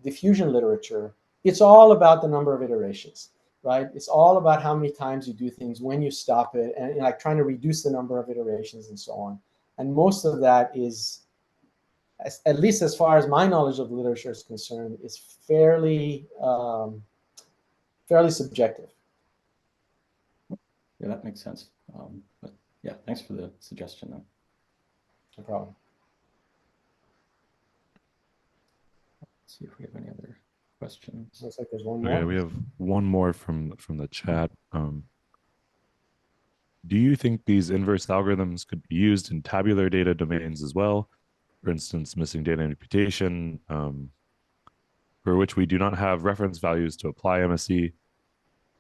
Speaker 2: diffusion literature, it's all about the number of iterations, right? It's all about how many times you do things, when you stop it, and like trying to reduce the number of iterations and so on. And most of that is, at least as far as my knowledge of the literature is concerned, is fairly subjective.
Speaker 3: Yeah, that makes sense. But yeah, thanks for the suggestion, though.
Speaker 2: No problem.
Speaker 3: Let's see if we have any other questions.
Speaker 2: Looks like there's one more.
Speaker 4: Okay, we have one more from the chat. Do you think these inverse algorithms could be used in tabular data domains as well? For instance, missing data imputation, for which we do not have reference values to apply MSE.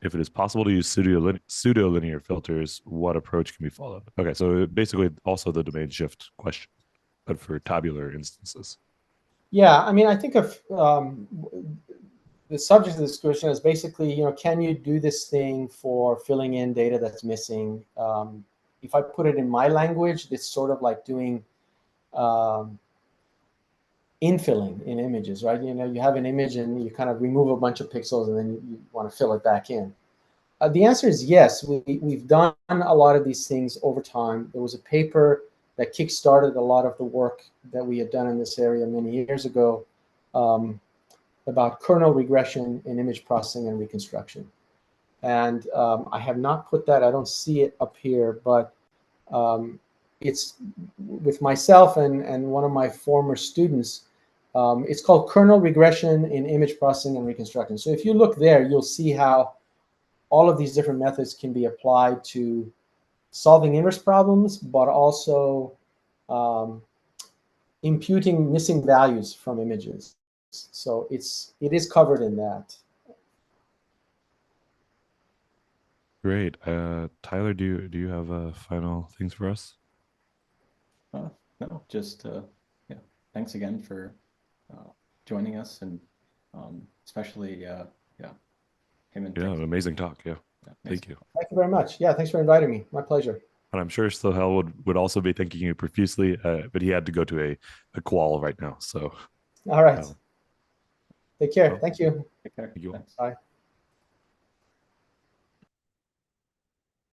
Speaker 4: If it is possible to use pseudo-linear filters, what approach can be followed? Okay, so basically also the domain shift question, but for tabular instances.
Speaker 2: Yeah, I mean, I think of the subject of this question is basically, can you do this thing for filling in data that's missing? If I put it in my language, it's sort of like doing infilling in images, right? You know, you have an image and you kind of remove a bunch of pixels and then you want to fill it back in. The answer is yes. We've done a lot of these things over time. There was a paper that kickstarted a lot of the work that we had done in this area many years ago about kernel regression in image processing and reconstruction. And I have not put that, I don't see it up here, but it's with myself and one of my former students. It's called kernel regression in image processing and reconstruction. So if you look there, you'll see how all of these different methods can be applied to solving inverse problems, but also imputing missing values from images. So it is covered in that.
Speaker 4: Great. Tyler, do you have final things for us?
Speaker 3: No, just yeah. Thanks again for joining us, and especially yeah, Peyman.
Speaker 4: Yeah, an amazing talk. Yeah.
Speaker 3: Thanks.
Speaker 4: Thank you.
Speaker 2: Thank you very much. Yeah, thanks for inviting me. My pleasure.
Speaker 4: And I'm sure Sohail would also be thanking you profusely, but he had to go to a qual right now. So
Speaker 2: All right.
Speaker 4: um,
Speaker 2: Take care.
Speaker 4: well,
Speaker 2: Thank you.
Speaker 3: Take care.
Speaker 4: thank you all.
Speaker 3: Thanks.
Speaker 2: Bye.